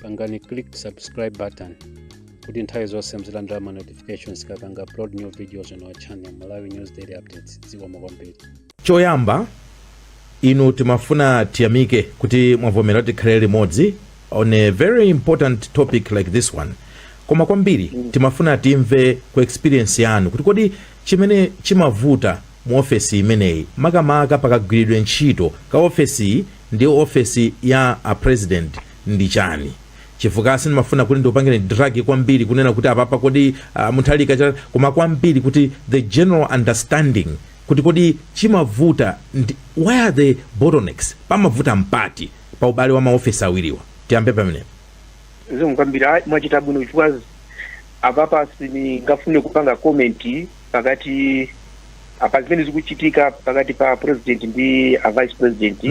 pangani click subscribe button kuti nthawi zonse mzilandira ma notifications kapanga upload new videos on our channel Malawi News Daily Updates. Zikomo kwambiri. Choyamba inu timafuna tiyamike kuti mwavomera tikhale limodzi on a very important topic like this one. Koma kwambiri timafuna timve ku experience yanu kuti kodi chimene chimavuta mu ofesi imeneyi makamaka pakagwiridwe ntchito ka ofesi ndi ofesi ya a president ndi chani. Chifukwa sinimafuna kuti ndiupangire drag kwambiri kunena kuti apapa kodi munthalika koma kwambiri kuti the general understanding kuti kodi chimavuta why are the bottlenecks pamavuta mpati pa ubale wa maofesi awiriwa. Tiyambe pamene kwambira mwachita bwino chifukwa apapa singafune kupanga comment pakati apa zimene zikuchitika pakati pa president ndi a vice president.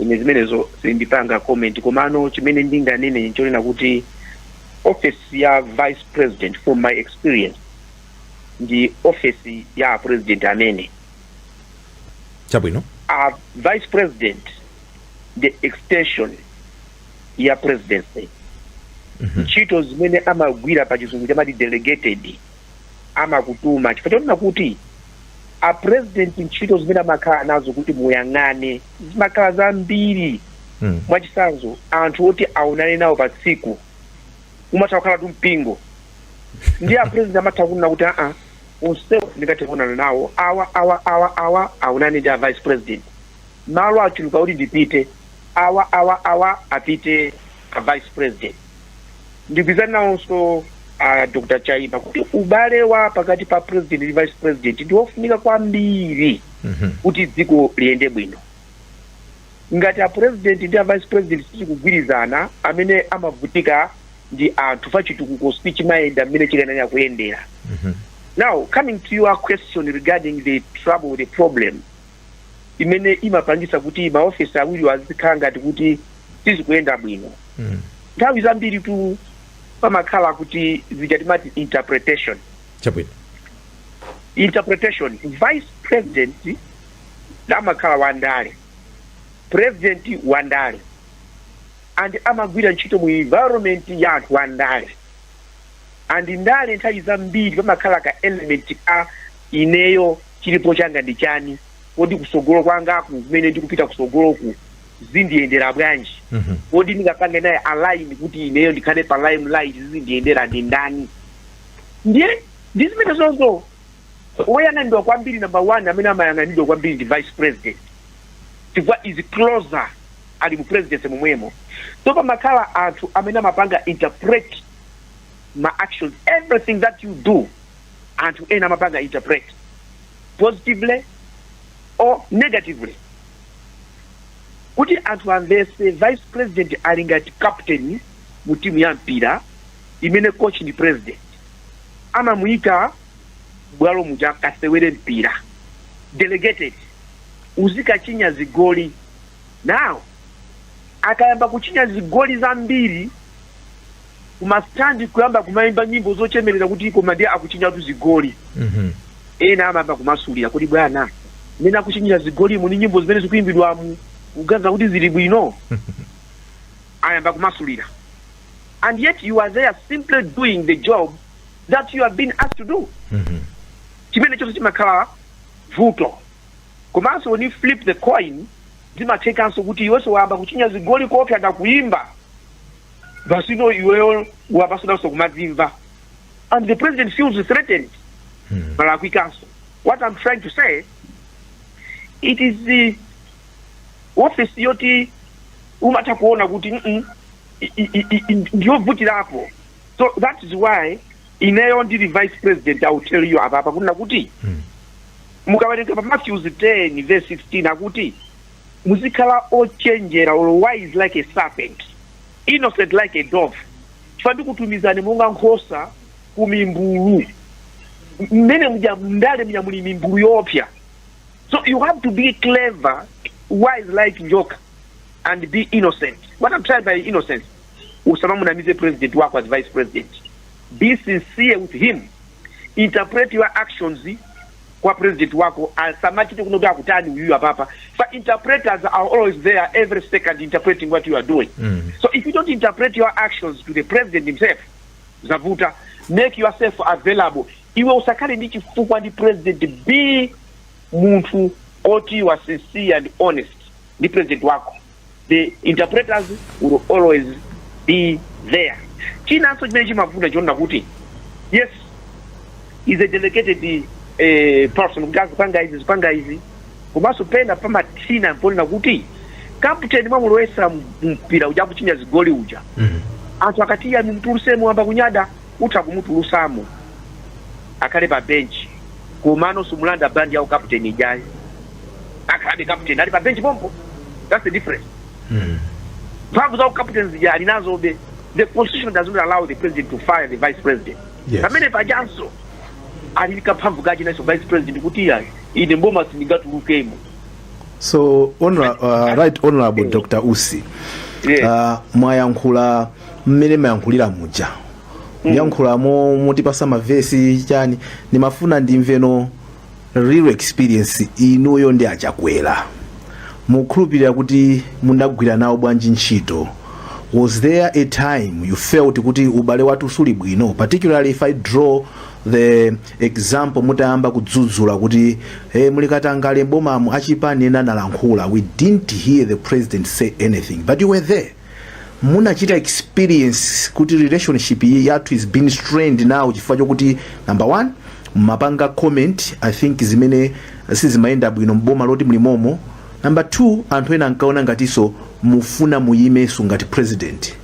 Ine zimenezo sindipanga comment komano chimene ndinganene nchonena kuti office ya vice president from my experience ndi office ya president amene chabwino vice president the extension ya presidency. Ntchito zimene amagwira pa chizungu chamati delegated amakutuma chifukwa kuti a president ntchito zimene amakhala nazo kuti muyang'ane zimakhala zambiri. Mwachisanzo anthu oti aonane nawo pa tsiku umatha kukhala tumpingo ndi a president amatha kunena kuti onsewo ndingathe kuonana nawo awa aonane ndi a vice president malo achuluka kuti ndipite awa apite a vice president. Ndikuzana nawonso Dr. Chaiba kuti ubale wa pakati pa president ndi vice president ndi ofunika kwambiri kuti dziko liyende bwino. Ngati a president ndi a vice president sikugwirizana amene amavutika ndi anthu pachitukuko speech mayenda amene chikananya kuyendera. Now coming to your question regarding the trouble, the problem imene imapangisa kuti maofisi awiri azikhala ngati kuti sizikuyenda bwino. Nthawi zambiri tu pamakhala kuti zijatimati interpretation. Chabwino. Interpretation. Vice president amakhala wandale, president wandale, and amagwira ntchito mu environment ya anthu wandale. And ndale nthawi zambiri pamakhala ka element ka ineyo chilipo changa ndi chani, kodi kusogolo kwangaku kumene ndikupita kusogoloku zindiyendera bwanji. Kodi ndingapange naye align kuti ineyo ndikhale pa limelight zindiyendera ndi ndani. Ndiye ndizimene zonzo woyang'anidwa kwambiri number 1 amene amayang'anidwa kwambiri ndi vice president chifukwa is closer ali mu president momwemo. So pamakhala anthu amene amapanga interpret ma actions, everything that you do anthu ena amapanga interpret positively or negatively. Kuti anthu amvese vice president ali ngati captain mu timu ya mpira imene coach ndi president amamuyika bwalo muja kasewere mpira delegated uzikachinya zigoli. Now akayamba kuchinya zigoli zambiri kumastandi kuyamba kumayimba nyimbo zochemerera kuti koma ndiye akuchinya tu zigoli. Ena amamba kumasulira kuti bwana mena kuchinya zigoli mu nyimbo zimene zikuimbidwa mu ugaza kuti zili bwino. Ayamba kumasulira. And yet you are there simply doing the job that you have been asked to do. Chimene choto chimakhala vuto. Komanso when you flip the coin zimathekanso kuti iwenso wayamba kuchinya zigoli kopya da kuimba basino iweyo wapasonaso kumadzimva. And the president feels threatened. Malakwikanso. What I'm trying to say, it is the office yoti umatha kuona kuti ndiyo vutirapo. So that is why ineyo ndi vice president I will tell you apapa kuna kuti mukawerenga pa Matthew 10 verse 16 akuti muzikhala ochenjera or wise like a serpent, innocent like a dove. Chifandi kutumizane monga nkhosa kumimbulu mmene mjamndale mnyamuli mimbulu yopya. So you have to be clever, wise like njoka, and be innocent. What I'm trying by innocence, usamunamize president wako as vice president. Be sincere with him. Interpret your actions kwa president wako asamachite kunoga kutani uyu apapa. But interpreters are always there every second interpreting what you are doing. So if you don't interpret your actions to the president himself, zavuta, make yourself available. Iwe usakale ndi chifukwa ndi president, be muntu oti you are sincere and honest. The president wako. The interpreters will always be there. China so chimene chimafuna chona kuti yes, is a delegated person kupanga izi kumaso penda pama tina mpona kuti captain mwamulowesa mpira uja kuchinya zigoli uja anthu akatiya mtulusemwe amba kunyada uta kumutulusamu akale pa bench kumano sumulanda band ya captain ijayi akale captain ali pa bench bombo. That's the difference. Vavu za captains ya alinazo be. The constitution does not allow the president to fire the vice president. Yes. Amene pajanso alika pamvu gaji na vice president kutia ine mboma sinigatu lukemo. So right honorable Dr. Usi, mwayankhula mmene mayankhulira muja mwayankhula mutipasa mavesi chani nimafuna ndimveno real experience inuyo ndi achakwera mukhulupirira kuti mundagwira nawo bwanji ntchito. Was there a time you felt kuti ubale watu suli bwino, particularly if I draw the example mutayamba kudzudzula kuti mulikatangale bomamu achipani ena nalankhula, we didn't hear the president say anything, but you were there. Munachita experience kuti relationship yathu is being strained now chifukwa chokuti number one mapanga comment I think zimene sizimayenda bwino mboma loti mlimomo. Number two, anthu ena ankaona ngatiso mufuna muyimeso ngati president.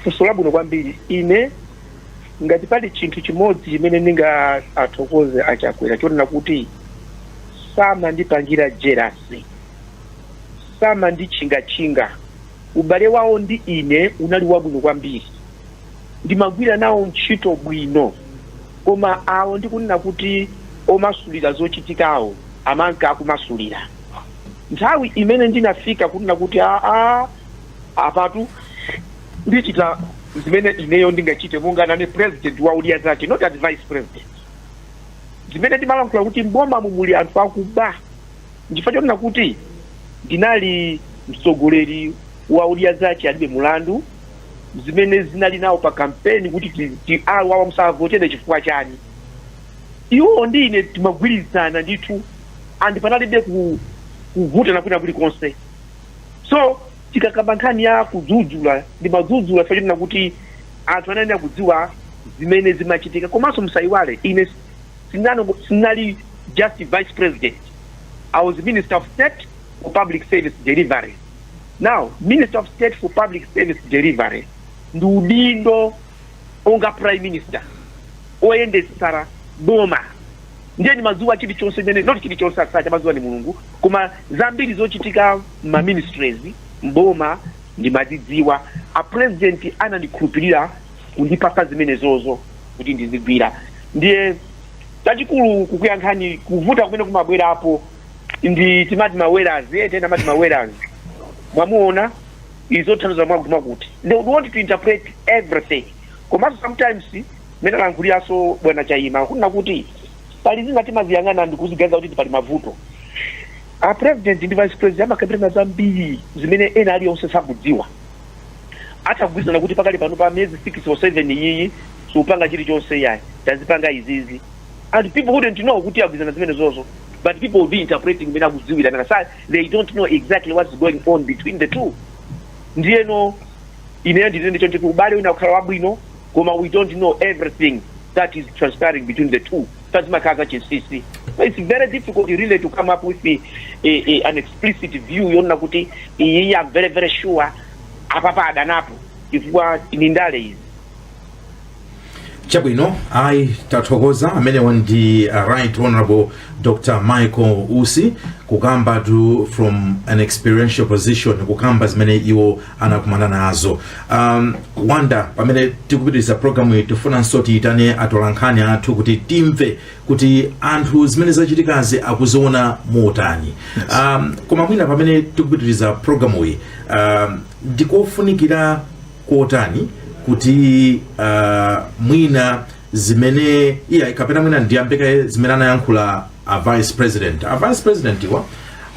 Kusolabuno kwambiri ine ngati pali chinthu chimodzi chimene ninga athokoze achakwera chonena kuti sama ndipangira jealousy, sama ndichinga ubale wawo ndi ine unali wabwino kwambiri, ndimagwira nawo ntchito bwino, koma awo ndikunena kuti omasulira zochitikawo amanka akumasulira. Nthawi imene ndinafika kunena kuti apatu ndichita zimene ineyo ndingachite mungana ne president wa ulia zake, not as vice president. Zimene ndimalankhula kuti mboma mumuli anthu akuba, ndifa chonena kuti ndinali mtsogoleri wa ulia zake alibe mulandu, zimene zinali nawo pa campaign kuti wawa musavotere chifukwa chani. Iwo ndine timagwirizana ndithu and panalibe kuvuta na kwina kuli konse. So tikakamba nkhani ya kudzudzula ndimadzudzula fachina kuti anthu anene kudziwa zimene zimachitika, komanso msayiwale ine sinali just vice president. I was Minister of State for Public Service Delivery. Now, Minister of State for Public Service Delivery ndi udindo onga Prime Minister oyende sara boma. Ndiye ni mazuwa chili chonse mene, not chili chonse sacha mazuwa ni mulungu, kuma zambiri zochitika ma ministries mboma ndi madidziwa. A president ana ndikhulupirira kundipasa zimene zozo kuti ndizigwira. Ndiye tachikulu kukuyankhani kuvuta kumene kumabwera apo ndi timati mawerazi tena mati mawerazi mwamuona izothandiza mwaguma kuti they want to interpret everything. Komanso sometimes mena lankuliaso bwana Chaima kuna kuti pali zingati maziyangana ndikuzigaza kuti pali mavuto. A president ndi vice president amakabira na zambiri zimene ena ali onse sakudziwa. Atagwizana kuti pakali pano pa miezi 6 or 7 iyi supanga chili chonse yayi tazipanga izizi. And people wouldn't know kuti agwizana zimene zozo, but people will be interpreting mena kudziwira na sasa they don't know exactly what's going on between the two. Ndiye no ine ndi choncho kubale una kukhala wabwino koma we don't know everything that is transpiring between the two. That's my chisisi. So it's very difficult really to come up with an explicit view. Yona kuti I'm very very sure apapa adanapo ifwa inindale izi. Chabwino, tathokoza amene wandi Right Honorable Dr. Michael Usi kukamba from an experiential position kukamba zimene iwo anakumana nazo. Wanda pamene tikupitiriza programu yetu tifuna nsoti itane atolankhani athu kuti timve kuti anthu zimene zachitikazi akuziona motani. Koma mwina pamene tikupitiriza programu iyi ndikofunikira kotani kuti mwina zimene iya kapena mwina ndiyambeka zimene anayankhula a vice president wa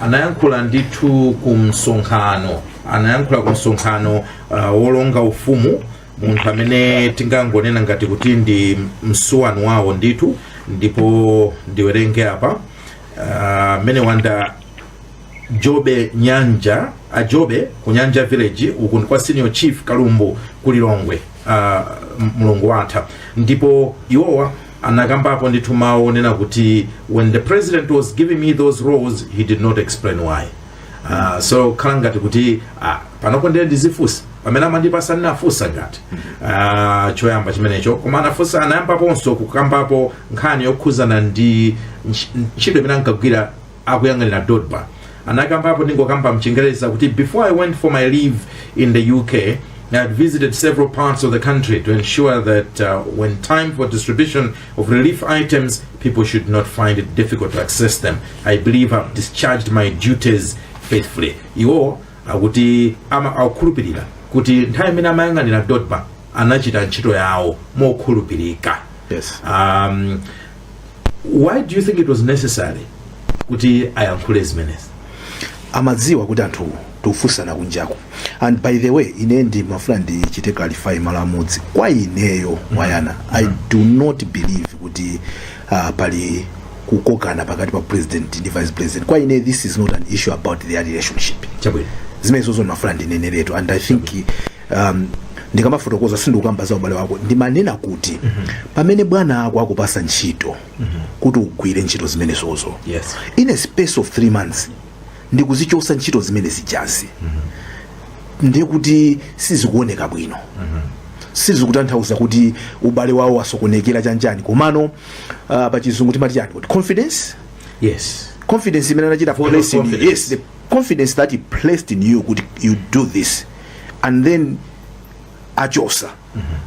anayankhula ndithu kumsonkhano wolonga ufumu, munthu amene tingangonena ngati kuti ndi msuwano wawo ndithu, ndipo ndiwerenge apa mene wanda Jobe ku Nyanja Village uku kwa senior chief Kalumbu kulilongwe mulungu watha, ndipo iwowa anakambapo ndithu mawu nena kuti when the president was giving me those roles he did not explain why. So khala ngati kuti panopo ndiye ndizifusa pamene amandipasa ndinafusa ngati choyamba chimenecho, koma anafusa anayambaponso kukambapo nkhani yokhuzana ndi ntchito imene ankagwira akuyang'anira Dodma. Anakambapo ndingokamba mchingereza kuti before I went for my leave in the UK, I had visited several parts of the country to ensure that when time for distribution of relief items, people should not find it difficult to access them. I believe I've discharged my duties faithfully. Iwo akuti akukhulupirira kuti nthawi imene amayang'anira Dodma anachita ntchito yawo mokhulupirika. Yes. Why do you think it was necessary kuti ayankhule zimenezi? Amadziwa kuti anthu tufusana kunjako. And by the way, ine ndi mafuna ndichite clarify malamudzi kwa ineyo Mwayana, I do not believe kuti pali kukokana pakati pa president ndi vice president. Kwa ine this is not an issue about their relationship. Chabwino. Zimene zozo mafuna ndineneretu, and I think ndikamafotokoza sindikukamba za ubale wako ndimanena kuti pamene bwana ako akupasa ntchito kuti ugwire ntchito zimene zozo, yes, in a space of 3 months ndikuzichosa ntchito zimene zijazi, ndiye kuti sizikuoneka bwino, sizikutanthauza kuti ubale wawo wasokonekera chanjani, komano pachizungu timati chani kuti confidence. Yes, confidence imene anachita place in you. Yes, the confidence that he placed in you could you do this and then achosa,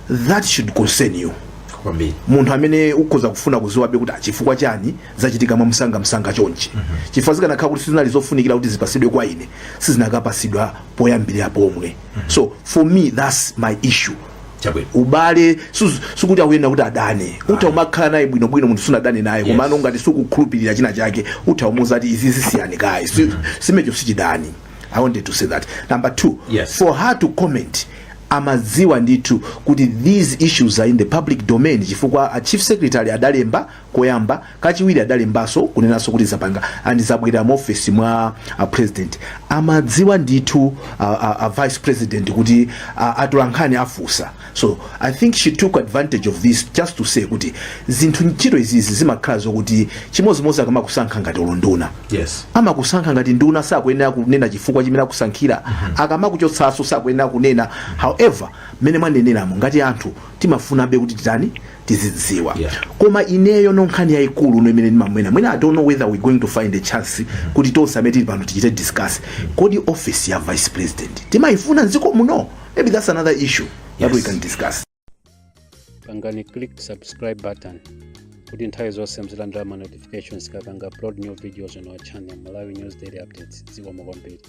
that should concern you. Munthu amene ukhoza kufuna kuziwabe kuti chifukwa chani zachitika msanga chonchi, chifukwa zikanakhala kuti sizinali zofunikira kuti zipasidwe kwa ine, sizinakapasidwa poyambirira pomwe. So for me that's my issue. Ubale sukuti akuyenda kuti adane, uta umakhala naye bwinobwino munthu sunadane naye, komano ngati sukukhulupirira china chake uta umuza kuti izi siyani kai, simecho sichidani. I wanted to say that. Number 2, yes, for her to comment amadziwa ndithu kuti these issues are in the public domain, chifukwa a chief secretary adalemba koyamba, kachiwiri adalembaso kunenaso kuti zapanga and zabwera mu office mwa president. Amadziwa ndithu a vice president kuti atolankhani afusa. So I think she took advantage of this just to say kuti zinthu ntchito izizi zimakhala zokuti chimozimozi akamakusankha ngati olondona, yes, amakusankha ngati nduna sakuyenera kunena chifukwa chimene akusankhira, akamakuchotsaso sakuyenera kunena. However, mene mwaneneramo ngati anthu timafunabe kuti titani tizidziwa. Koma ineyo nonkhani yayikulu no imene ndimamwena mwina, I don't know whether we're going to find a chance kuti tonse amene tili pano tichite discuss kodi office ya vice president timayifuna nziko muno. Maybe that's another issue that we can discuss. Pangani click subscribe button kuti nthawi zonse mzilandira ma notifications kapanga upload new videos on our channel Malawi News Daily Updates. Ziwa kwambiri.